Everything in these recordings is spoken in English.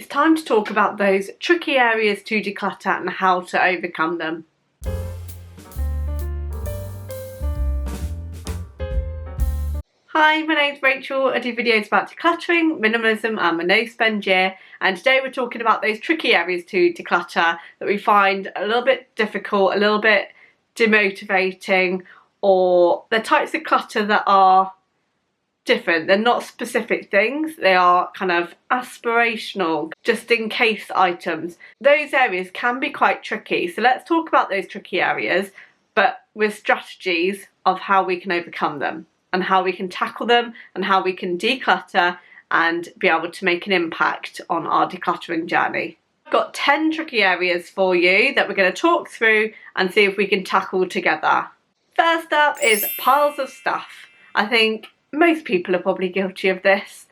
it's time to talk about those tricky areas to declutter and how to overcome them. Hi, my name's Rachel. I do videos about decluttering, minimalism and my no spend year, and today we're talking about those tricky areas to declutter that we find a little bit difficult, a little bit demotivating, or the types of clutter that are different. They're not specific things, they are kind of aspirational, just in case items. Those areas can be quite tricky, so let's talk about those tricky areas, but with strategies of how we can overcome them and how we can tackle them and how we can declutter and be able to make an impact on our decluttering journey. I've got 10 tricky areas for you that we're going to talk through and see if we can tackle together. First up is piles of stuff. I think most people are probably guilty of this.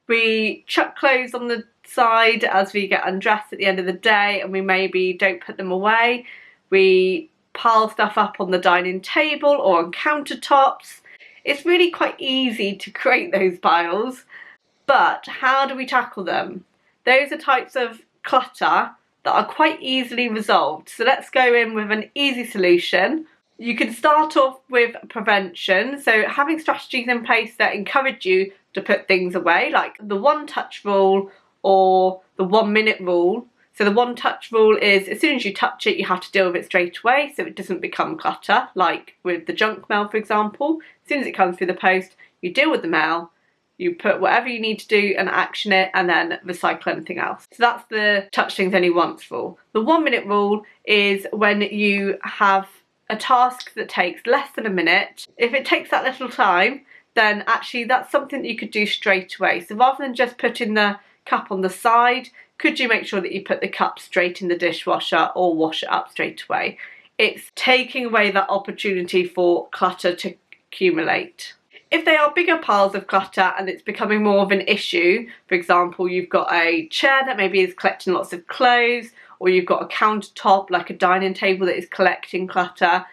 We chuck clothes on the side as we get undressed at the end of the day and we maybe don't put them away. We pile stuff up on the dining table or on countertops. It's really quite easy to create those piles, but how do we tackle them? Those are types of clutter that are quite easily resolved. So let's go in with an easy solution. You can start off with prevention, so having strategies in place that encourage you to put things away, like the one touch rule or the 1 minute rule. So the one touch rule is as soon as you touch it, you have to deal with it straight away so it doesn't become clutter, like with the junk mail, for example. As soon as it comes through the post, you deal with the mail, you put whatever you need to do and action it, and then recycle anything else. So that's the touch things only once rule. The 1 minute rule is when you have a task that takes less than a minute. If it takes that little time, then actually that's something that you could do straight away. So rather than just putting the cup on the side, could you make sure that you put the cup straight in the dishwasher or wash it up straight away? It's taking away that opportunity for clutter to accumulate. If they are bigger piles of clutter and it's becoming more of an issue, for example, you've got a chair that maybe is collecting lots of clothes, or you've got a countertop like a dining table that is collecting clutter,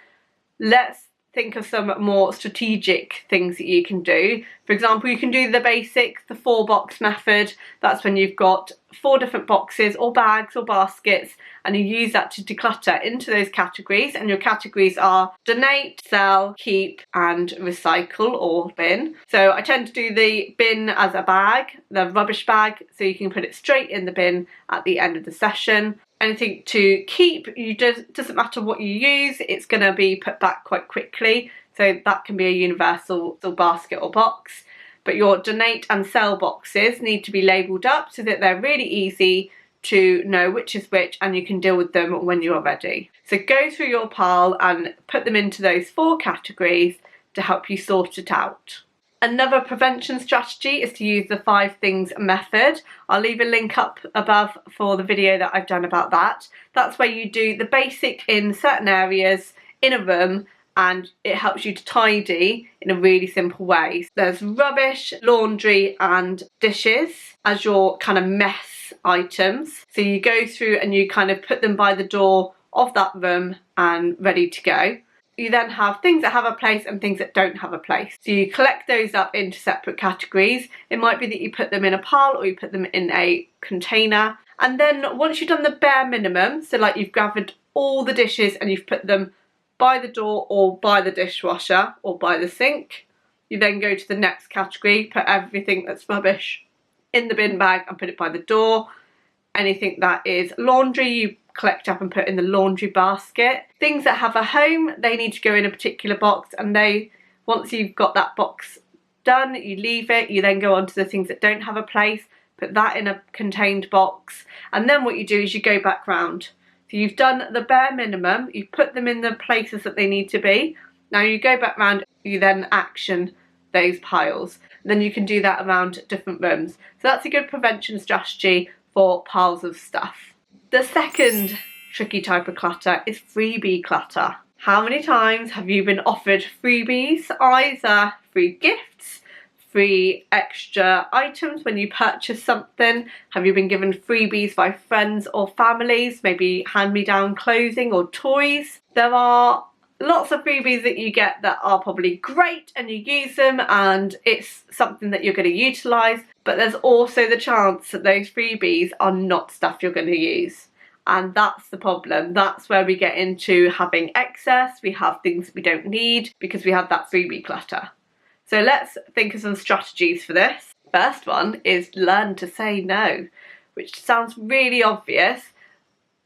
let's think of some more strategic things that you can do. For example, you can do the basics, the 4-box method. That's when you've got 4 different boxes or bags or baskets and you use that to declutter into those categories, and your categories are donate, sell, keep and recycle or bin. So I tend to do the bin as a bag, the rubbish bag, so you can put it straight in the bin at the end of the session. Anything to keep, doesn't matter what you use, it's going to be put back quite quickly, so that can be a universal basket or box. But your donate and sell boxes need to be labelled up so that they're really easy to know which is which and you can deal with them when you are ready. So go through your pile and put them into those 4 categories to help you sort it out. Another prevention strategy is to use the 5 things method. I'll leave a link up above for the video that I've done about that. That's where you do the basic in certain areas in a room and it helps you to tidy in a really simple way. There's rubbish, laundry and dishes as your kind of mess items. So you go through and you kind of put them by the door of that room and ready to go. You then have things that have a place and things that don't have a place. So you collect those up into separate categories. It might be that you put them in a pile or you put them in a container. And then once you've done the bare minimum, so like you've gathered all the dishes and you've put them by the door or by the dishwasher or by the sink, you then go to the next category, put everything that's rubbish in the bin bag and put it by the door. Anything that is laundry, you collect up and put in the laundry basket. Things that have a home, they need to go in a particular box, and once you've got that box done, you leave it. You then go on to the things that don't have a place, put that in a contained box, and then what you do is you go back round. So you've done the bare minimum, you put them in the places that they need to be. Now you go back round, you then action those piles. Then you can do that around different rooms. So that's a good prevention strategy for piles of stuff. The second tricky type of clutter is freebie clutter. How many times have you been offered freebies, either free gifts, free extra items when you purchase something? Have you been given freebies by friends or families, maybe hand-me-down clothing or toys? There are lots of freebies that you get that are probably great and you use them and it's something that you're going to utilise, but there's also the chance that those freebies are not stuff you're going to use. And that's the problem. That's where we get into having excess. We have things that we don't need because we have that freebie clutter. So let's think of some strategies for this. First one is learn to say no, which sounds really obvious,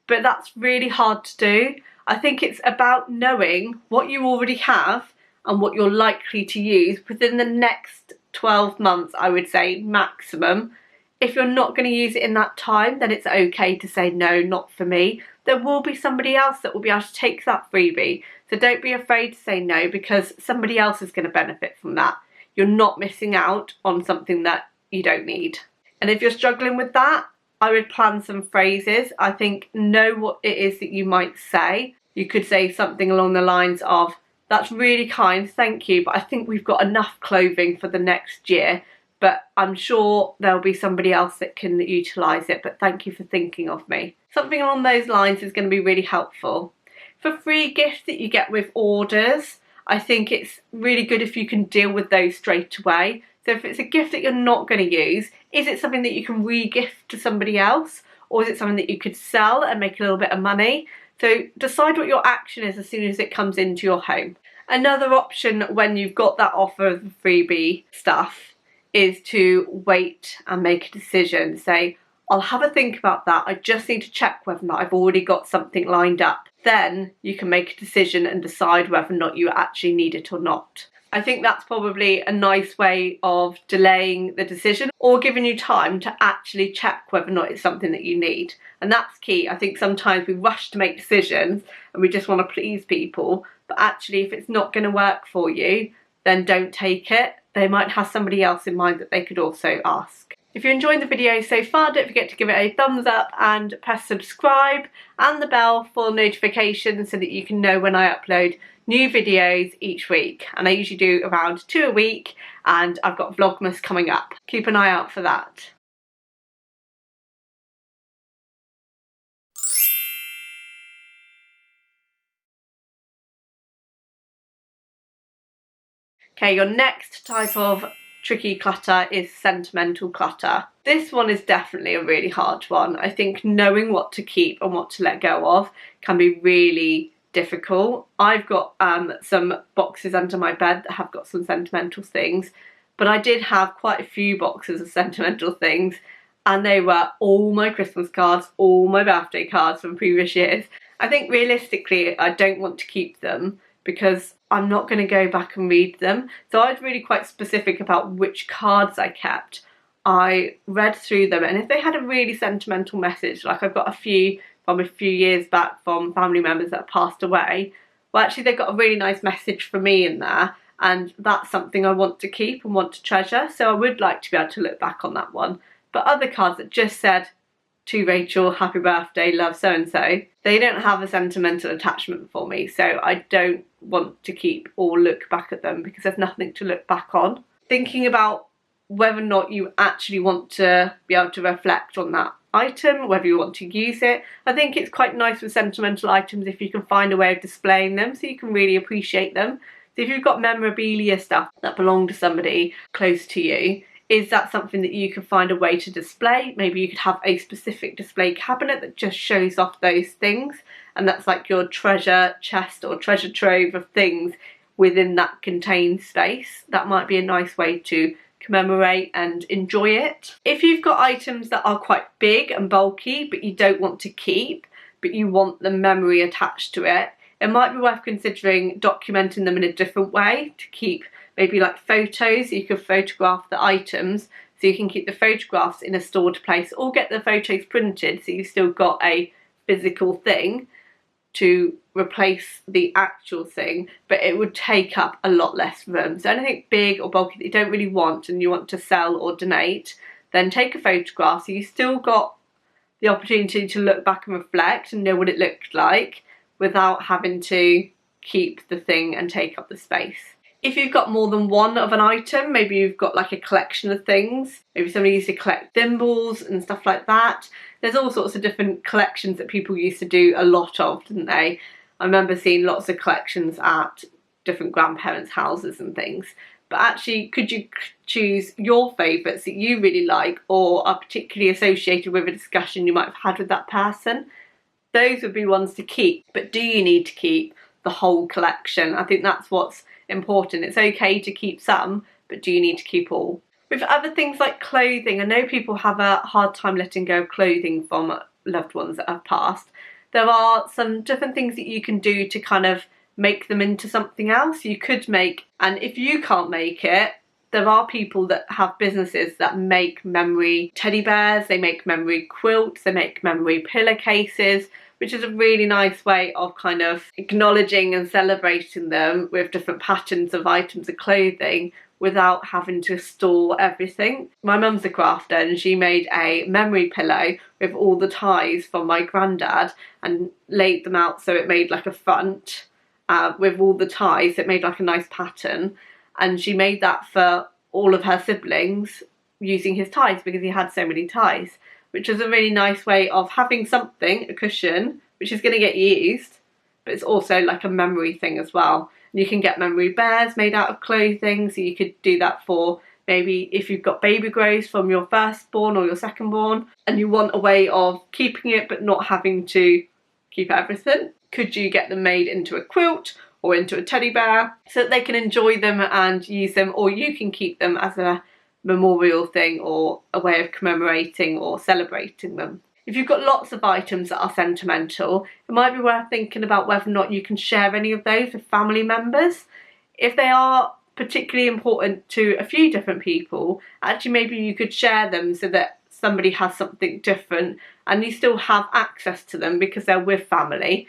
but that's really hard to do. I think it's about knowing what you already have and what you're likely to use within the next 12 months, I would say, maximum. If you're not going to use it in that time, then it's okay to say no, not for me. There will be somebody else that will be able to take that freebie. So don't be afraid to say no, because somebody else is going to benefit from that. You're not missing out on something that you don't need. And if you're struggling with that, I would plan some phrases. I think know what it is that you might say. You could say something along the lines of, that's really kind, thank you, but I think we've got enough clothing for the next year, but I'm sure there'll be somebody else that can utilise it, but thank you for thinking of me. Something along those lines is going to be really helpful. For free gifts that you get with orders, I think it's really good if you can deal with those straight away. So if it's a gift that you're not going to use, is it something that you can re-gift to somebody else? Or is it something that you could sell and make a little bit of money? So decide what your action is as soon as it comes into your home. Another option when you've got that offer of freebie stuff is to wait and make a decision. Say, I'll have a think about that. I just need to check whether or not I've already got something lined up. Then you can make a decision and decide whether or not you actually need it or not. I think that's probably a nice way of delaying the decision or giving you time to actually check whether or not it's something that you need. And that's key. I think sometimes we rush to make decisions and we just want to please people, but actually if it's not going to work for you, then don't take it. They might have somebody else in mind that they could also ask. If you're enjoying the video so far, don't forget to give it a thumbs up and press subscribe and the bell for notifications so that you can know when I upload new videos each week. And I usually do around 2 a week, and I've got Vlogmas coming up. Keep an eye out for that. Okay, your next type of tricky clutter is sentimental clutter. This one is definitely a really hard one. I think knowing what to keep and what to let go of can be really difficult. I've got some boxes under my bed that have got some sentimental things, but I did have quite a few boxes of sentimental things, and they were all my Christmas cards, all my birthday cards from previous years. I think realistically I don't want to keep them because I'm not going to go back and read them. So I was really quite specific about which cards I kept. I read through them, and if they had a really sentimental message, like I've got a few from a few years back from family members that passed away, well actually they've got a really nice message for me in there, and that's something I want to keep and want to treasure. So I would like to be able to look back on that one. But other cards that just said, to Rachel, happy birthday, love so and so, they don't have a sentimental attachment for me, so I don't want to keep or look back at them because there's nothing to look back on. Thinking about whether or not you actually want to be able to reflect on that item, whether you want to use it. I think it's quite nice with sentimental items if you can find a way of displaying them so you can really appreciate them. So if you've got memorabilia stuff that belong to somebody close to you, is that something that you can find a way to display? Maybe you could have a specific display cabinet that just shows off those things, and that's like your treasure chest or treasure trove of things within that contained space. That might be a nice way to commemorate and enjoy it. If you've got items that are quite big and bulky but you don't want to keep, but you want the memory attached to it, it might be worth considering documenting them in a different way to keep maybe like photos. You could photograph the items so you can keep the photographs in a stored place, or get the photos printed so you've still got a physical thing to replace the actual thing, but it would take up a lot less room. So anything big or bulky that you don't really want and you want to sell or donate, then take a photograph so you still got the opportunity to look back and reflect and know what it looked like without having to keep the thing and take up the space. If you've got more than one of an item, maybe you've got like a collection of things, maybe somebody used to collect thimbles and stuff like that. There's all sorts of different collections that people used to do a lot of, didn't they? I remember seeing lots of collections at different grandparents' houses and things. But actually, could you choose your favourites that you really like or are particularly associated with a discussion you might have had with that person? Those would be ones to keep. But do you need to keep the whole collection? I think that's what's important. It's okay to keep some, but do you need to keep all? With other things like clothing, I know people have a hard time letting go of clothing from loved ones that have passed. There are some different things that you can do to kind of make them into something else. You could make, and if you can't make it, there are people that have businesses that make memory teddy bears, they make memory quilts, they make memory pillowcases, which is a really nice way of kind of acknowledging and celebrating them with different patterns of items of clothing without having to store everything. My mum's a crafter and she made a memory pillow with all the ties from my granddad and laid them out so it made like a front with all the ties. It made like a nice pattern, and she made that for all of her siblings using his ties because he had so many ties, which is a really nice way of having something, a cushion, which is going to get used, but it's also like a memory thing as well. And you can get memory bears made out of clothing, so you could do that for maybe if you've got baby grows from your firstborn or your secondborn and you want a way of keeping it but not having to keep everything. Could you get them made into a quilt or into a teddy bear so that they can enjoy them and use them, or you can keep them as a memorial thing or a way of commemorating or celebrating them. If you've got lots of items that are sentimental, it might be worth thinking about whether or not you can share any of those with family members. If they are particularly important to a few different people, actually maybe you could share them so that somebody has something different and you still have access to them because they're with family.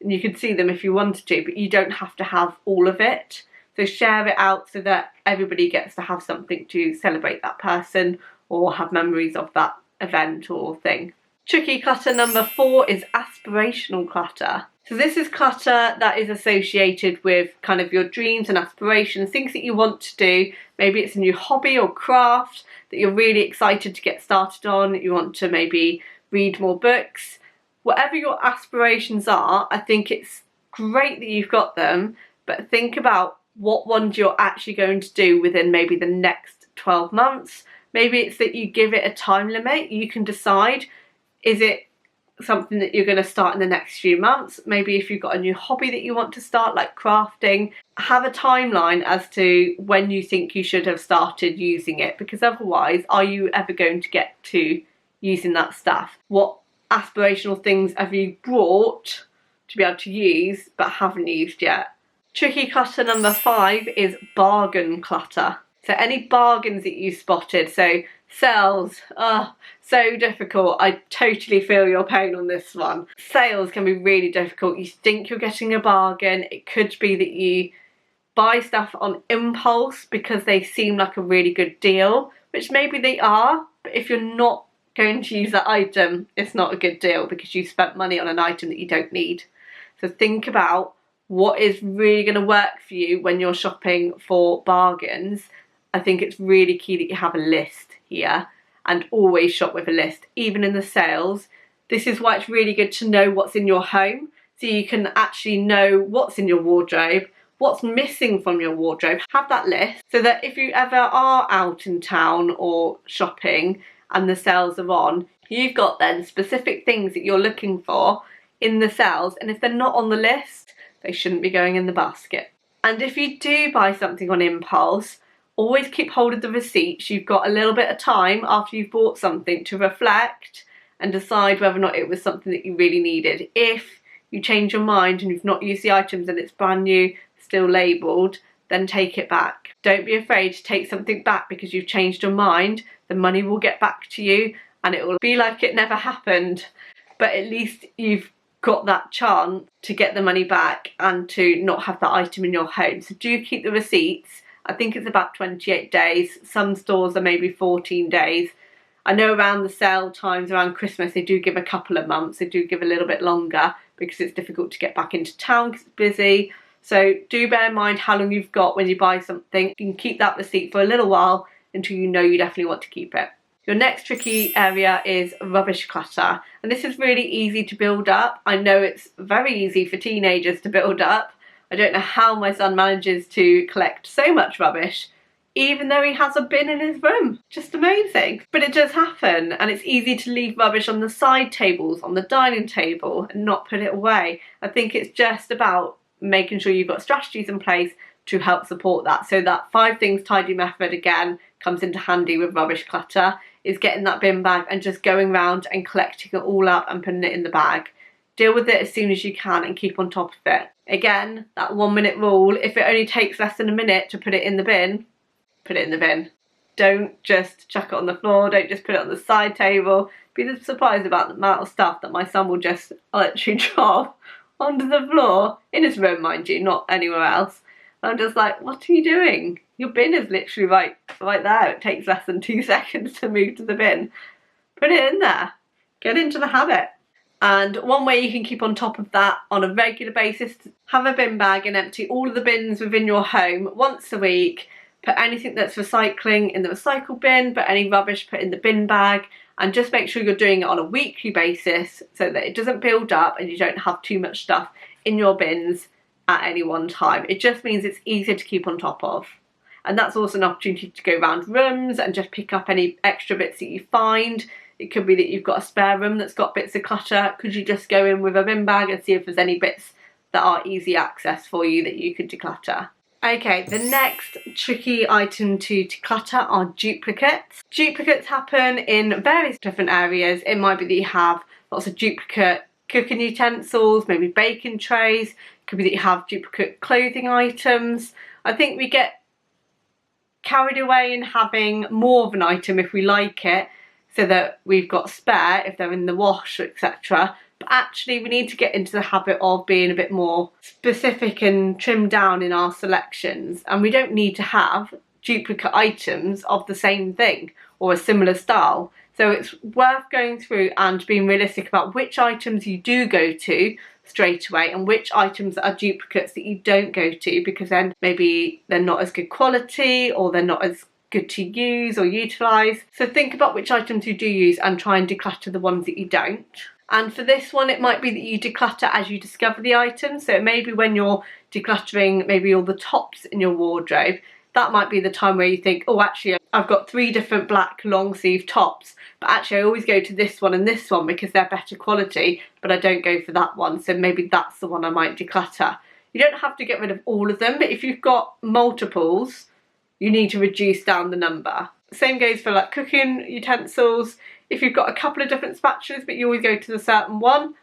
And you could see them if you wanted to, but you don't have to have all of it. So share it out so that everybody gets to have something to celebrate that person or have memories of that event or thing. Tricky clutter number 4 is aspirational clutter. So this is clutter that is associated with kind of your dreams and aspirations, things that you want to do. Maybe it's a new hobby or craft that you're really excited to get started on. You want to maybe read more books. Whatever your aspirations are, I think it's great that you've got them, but think about what ones you're actually going to do within maybe the next 12 months. Maybe it's that you give it a time limit. You can decide, is it something that you're going to start in the next few months? Maybe if you've got a new hobby that you want to start, like crafting, have a timeline as to when you think you should have started using it, because otherwise, are you ever going to get to using that stuff? What aspirational things have you brought to be able to use but haven't used yet? Tricky clutter number 5 is bargain clutter. So any bargains that you spotted, so sales, so difficult. I totally feel your pain on this one. Sales can be really difficult. You think you're getting a bargain. It could be that you buy stuff on impulse because they seem like a really good deal, which maybe they are, but if you're not going to use that item, it's not a good deal because you spent money on an item that you don't need. So think about what is really going to work for you when you're shopping for bargains. I think it's really key that you have a list here and always shop with a list, even in the sales. This is why it's really good to know what's in your home, so you can actually know what's in your wardrobe, what's missing from your wardrobe. Have that list so that if you ever are out in town or shopping and the sales are on, you've got then specific things that you're looking for in the sales, and if they're not on the list, they shouldn't be going in the basket. And if you do buy something on impulse, always keep hold of the receipts. You've got a little bit of time after you've bought something to reflect and decide whether or not it was something that you really needed. If you change your mind and you've not used the items and it's brand new, still labelled, then take it back. Don't be afraid to take something back because you've changed your mind. The money will get back to you and it will be like it never happened, but at least you've got that chance to get the money back and to not have that item in your home. So do keep the receipts. I think it's about 28 days. Some stores are maybe 14 days. I know around the sale times, around Christmas, they do give a couple of months. They do give a little bit longer because it's difficult to get back into town because it's busy. So do bear in mind how long you've got when you buy something. You can keep that receipt for a little while until you know you definitely want to keep it. Your next tricky area is rubbish clutter, and this is really easy to build up. I know it's very easy for teenagers to build up. I don't know how my son manages to collect so much rubbish even though he has a bin in his room. Just amazing. But it does happen, and it's easy to leave rubbish on the side tables, on the dining table, and not put it away. I think it's just about making sure you've got strategies in place to help support that. So that 5 things tidy method again comes into handy with rubbish clutter, is getting that bin bag and just going around and collecting it all up and putting it in the bag. Deal with it as soon as you can and keep on top of it. Again, that 1 minute rule, if it only takes less than a minute to put it in the bin, put it in the bin. Don't just chuck it on the floor, don't just put it on the side table. Be surprised about the amount of stuff that my son will just literally drop onto the floor, in his room mind you, not anywhere else. And I'm just like, what are you doing? Your bin is literally right there. It takes less than 2 seconds to move to the bin. Put it in there. Get into the habit. And one way you can keep on top of that on a regular basis, have a bin bag and empty all of the bins within your home once a week. Put anything that's recycling in the recycle bin, put any rubbish put in the bin bag, and just make sure you're doing it on a weekly basis so that it doesn't build up and you don't have too much stuff in your bins at any one time. It just means it's easier to keep on top of. And that's also an opportunity to go around rooms and just pick up any extra bits that you find. It could be that you've got a spare room that's got bits of clutter. Could you just go in with a bin bag and see if there's any bits that are easy access for you that you could declutter? Okay, the next tricky item to declutter are duplicates. Duplicates happen in various different areas. It might be that you have lots of duplicate cooking utensils, maybe baking trays. It could be that you have duplicate clothing items. I think we get carried away in having more of an item if we like it, so that we've got spare if they're in the wash, etc. But actually we need to get into the habit of being a bit more specific and trimmed down in our selections, and we don't need to have duplicate items of the same thing or a similar style. So it's worth going through and being realistic about which items you do go to straight away and which items are duplicates that you don't go to, because then maybe they're not as good quality or they're not as good to use or utilise. So think about which items you do use and try and declutter the ones that you don't. And for this one, it might be that you declutter as you discover the items. So it may be when you're decluttering maybe all the tops in your wardrobe, that might be the time where you think, oh, actually, I've got 3 different black long sleeve tops, but actually I always go to this one and this one because they're better quality, but I don't go for that one. So maybe that's the one I might declutter. You don't have to get rid of all of them, but if you've got multiples, you need to reduce down the number. Same goes for like cooking utensils. If you've got a couple of different spatulas but you always go to the certain one,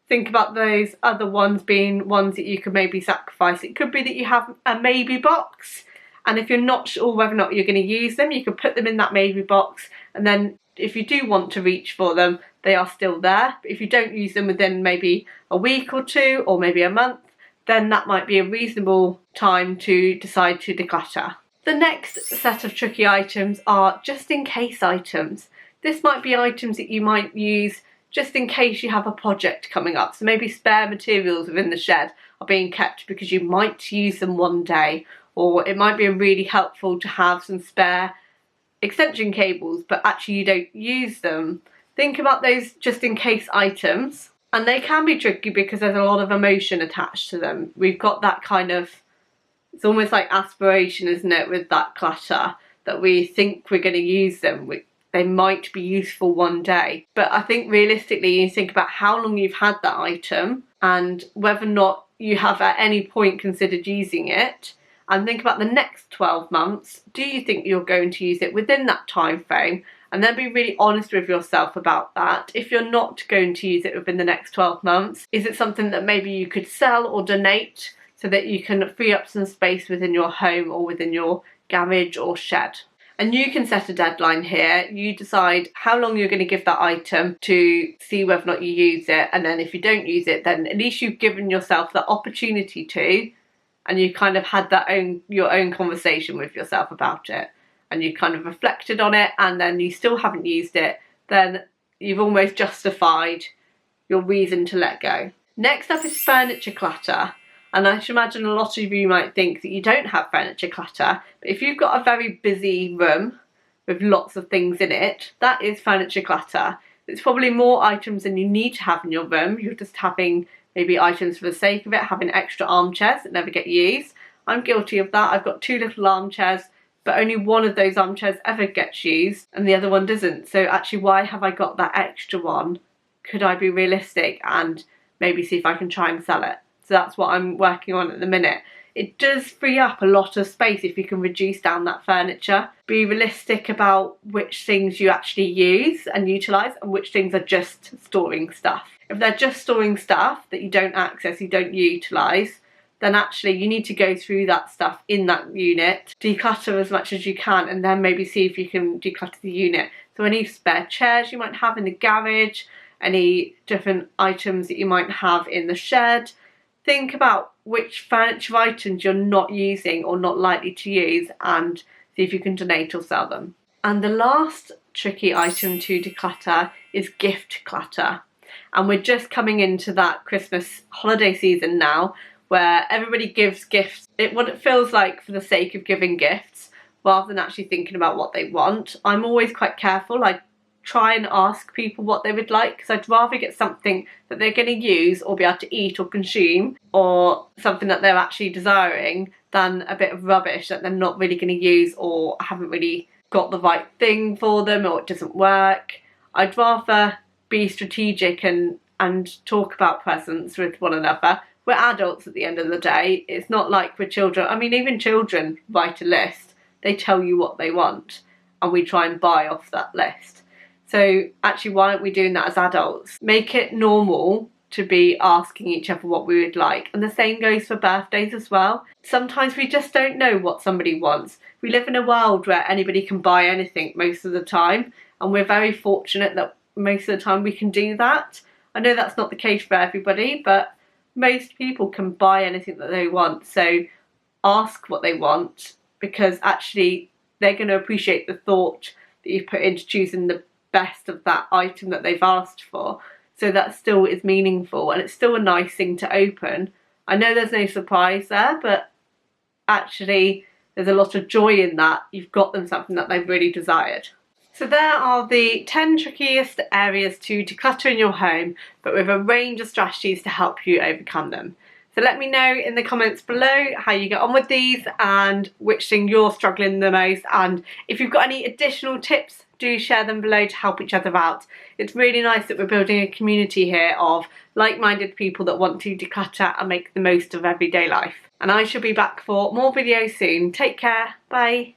think about those other ones being ones that you could maybe sacrifice. It could be that you have a maybe box, and if you're not sure whether or not you're going to use them, you can put them in that maybe box, and then if you do want to reach for them, they are still there. But if you don't use them within maybe a week or 2 or maybe a month, then that might be a reasonable time to decide to declutter. The next set of tricky items are just in case items. This might be items that you might use just in case you have a project coming up. So maybe spare materials within the shed are being kept because you might use them one day, or it might be really helpful to have some spare extension cables but actually you don't use them. Think about those just in case items, and they can be tricky because there's a lot of emotion attached to them. We've got that kind of, it's almost like aspiration, isn't it, with that clutter, that we think we're going to use them. They might be useful one day, but I think realistically you think about how long you've had that item and whether or not you have at any point considered using it, and think about the next 12 months. Do you think you're going to use it within that time frame? And then be really honest with yourself about that. If you're not going to use it within the next 12 months, is it something that maybe you could sell or donate so that you can free up some space within your home or within your garage or shed? And you can set a deadline here. You decide how long you're going to give that item to see whether or not you use it. And then if you don't use it, then at least you've given yourself the opportunity to, and you kind of had your own conversation with yourself about it, and you kind of reflected on it, and then you still haven't used it, then you've almost justified your reason to let go. Next up is furniture clutter. And I should imagine a lot of you might think that you don't have furniture clutter, but if you've got a very busy room, with lots of things in it, that is furniture clutter. It's probably more items than you need to have in your room. You're just having maybe items for the sake of it, having extra armchairs that never get used. I'm guilty of that. I've got 2 little armchairs, but only one of those armchairs ever gets used and the other one doesn't. So actually, why have I got that extra one? Could I be realistic and maybe see if I can try and sell it? So that's what I'm working on at the minute. It does free up a lot of space if you can reduce down that furniture. Be realistic about which things you actually use and utilise and which things are just storing stuff. If they're just storing stuff that you don't access, you don't utilise, then actually you need to go through that stuff in that unit, declutter as much as you can, and then maybe see if you can declutter the unit. So any spare chairs you might have in the garage, any different items that you might have in the shed, think about which furniture items you're not using or not likely to use and see if you can donate or sell them. And the last tricky item to declutter is gift clutter. And we're just coming into that Christmas holiday season now where everybody gives gifts, what it feels like for the sake of giving gifts rather than actually thinking about what they want. I'm always quite careful. I try and ask people what they would like because I'd rather get something that they're going to use or be able to eat or consume, or something that they're actually desiring, than a bit of rubbish that they're not really going to use or haven't really got the right thing for them or it doesn't work. I'd rather be strategic and talk about presents with one another. We're adults at the end of the day. It's not like we're children. I mean, even children write a list. They tell you what they want and we try and buy off that list. So actually, why aren't we doing that as adults? Make it normal to be asking each other what we would like. And the same goes for birthdays as well. Sometimes we just don't know what somebody wants. We live in a world where anybody can buy anything most of the time. And we're very fortunate that most of the time we can do that. I know that's not the case for everybody, but most people can buy anything that they want. So ask what they want, because actually they're going to appreciate the thought that you've put into choosing the best of that item that they've asked for. So that still is meaningful and it's still a nice thing to open. I know there's no surprise there, but actually there's a lot of joy in that. You've got them something that they've really desired. So there are the 10 trickiest areas to declutter in your home, but with a range of strategies to help you overcome them. So let me know in the comments below how you get on with these and which thing you're struggling the most, and if you've got any additional tips, do share them below to help each other out. It's really nice that we're building a community here of like-minded people that want to declutter and make the most of everyday life. And I shall be back for more videos soon. Take care, bye.